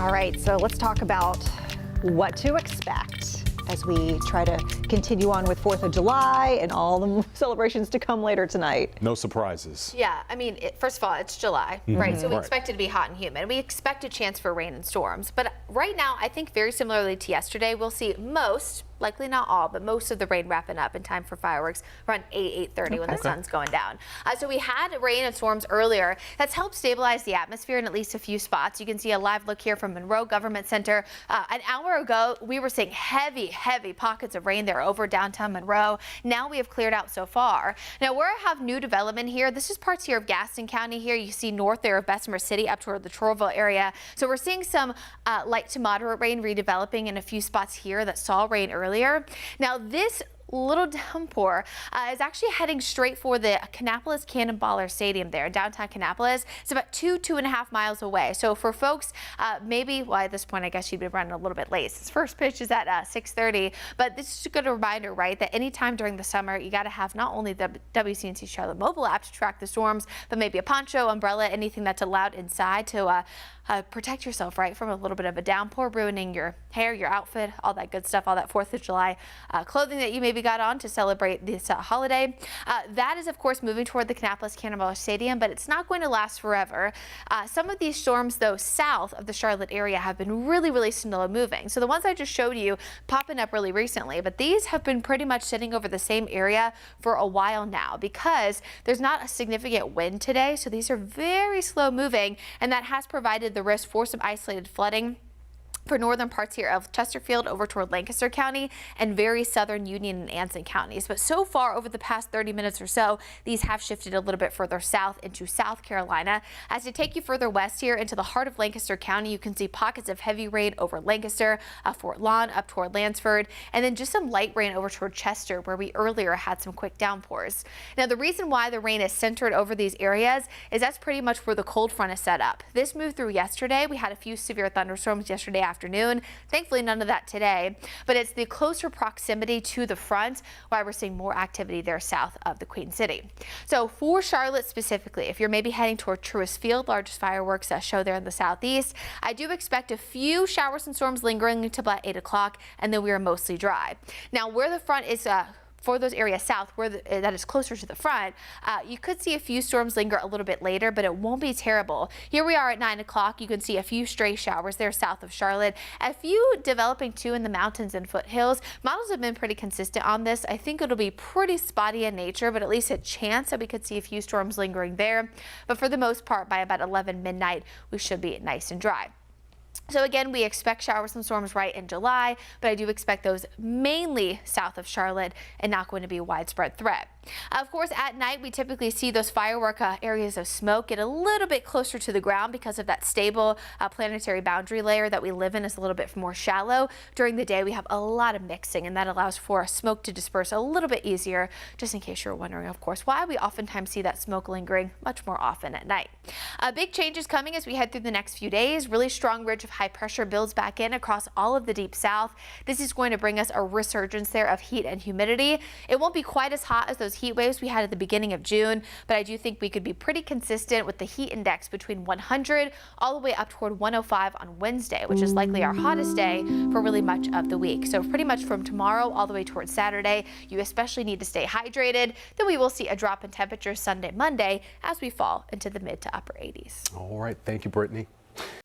All right, so let's talk about what to expect as we try to continue on with 4th of July and all the celebrations to come later tonight. No surprises. Yeah, I mean, first of all, it's July, right? So we Right. expect it to be hot and humid. We expect a chance for rain and storms. But right now, I think very similarly to yesterday, we'll see most, likely not all, but most of the rain wrapping up in time for fireworks around 8:30 when the sun's going down. So we had rain and storms earlier. That's helped stabilize the atmosphere in at least a few spots. You can see a live look here from Monroe Government Center. An hour ago, we were seeing heavy pockets of rain there over downtown Monroe. Now we have cleared out so far. Now where I have new development here, this is parts here of Gaston County here. You see north there of Bessemer City up toward the Trollville area. So we're seeing some light to moderate rain redeveloping in a few spots here that saw rain earlier. Now this little downpour is actually heading straight for the Kannapolis Cannonballer Stadium there, downtown Kannapolis. It's about 2.5 miles away. So for folks, maybe, well, at this point, I guess you'd be running a little bit late. His first pitch is at 6:30, but this is a good reminder, right, that anytime during the summer, you got to have not only the WCNC Charlotte mobile app to track the storms, but maybe a poncho, umbrella, anything that's allowed inside to protect yourself, right, from a little bit of a downpour ruining your hair, your outfit, all that good stuff, all that 4th of July clothing that you maybe got on to celebrate this holiday. That is, of course, moving toward the Kannapolis Cannonball Stadium, but it's not going to last forever. Some of these storms, though, south of the Charlotte area have been really slow moving. So the ones I just showed you popping up really recently, but these have been pretty much sitting over the same area for a while now because there's not a significant wind today. So these are very slow moving, and that has provided the risk for some isolated flooding for northern parts here of Chesterfield over toward Lancaster County and very southern Union and Anson counties. But so far over the past 30 minutes or so, these have shifted a little bit further south into South Carolina. As they take you further west here into the heart of Lancaster County, you can see pockets of heavy rain over Lancaster, Fort Lawn, up toward Lansford, and then just some light rain over toward Chester, where we earlier had some quick downpours. Now, the reason why the rain is centered over these areas is that's pretty much where the cold front is set up. This moved through yesterday. We had a few severe thunderstorms yesterday afternoon. Thankfully, none of that today, but it's the closer proximity to the front why we're seeing more activity there south of the Queen City. So for Charlotte specifically, if you're maybe heading toward Truist Field, largest fireworks show there in the southeast, I do expect a few showers and storms lingering until about 8 o'clock, and then we are mostly dry. Now, where the front is for those areas south where that is closer to the front, you could see a few storms linger a little bit later, but it won't be terrible. Here we are at 9 o'clock. You can see a few stray showers there south of Charlotte, a few developing too in the mountains and foothills. Models have been pretty consistent on this. I think it'll be pretty spotty in nature, but at least a chance that we could see a few storms lingering there. But for the most part, by about 11 midnight, we should be nice and dry. So again, we expect showers and storms right in July, but I do expect those mainly south of Charlotte and not going to be a widespread threat. Of course, at night, we typically see those firework areas of smoke get a little bit closer to the ground because of that stable planetary boundary layer that we live in is a little bit more shallow. During the day, we have a lot of mixing, and that allows for smoke to disperse a little bit easier, just in case you're wondering, of course, why we oftentimes see that smoke lingering much more often at night. Big changes coming as we head through the next few days. Really strong ridge of high pressure builds back in across all of the deep south. This is going to bring us a resurgence there of heat and humidity. It won't be quite as hot as those heat waves we had at the beginning of June, but I do think we could be pretty consistent with the heat index between 100 all the way up toward 105 on Wednesday, which is likely our hottest day for really much of the week. So pretty much from tomorrow all the way towards Saturday, you especially need to stay hydrated. Then we will see a drop in temperature Sunday, Monday as we fall into the mid to upper 80s. All right. Thank you, Brittany.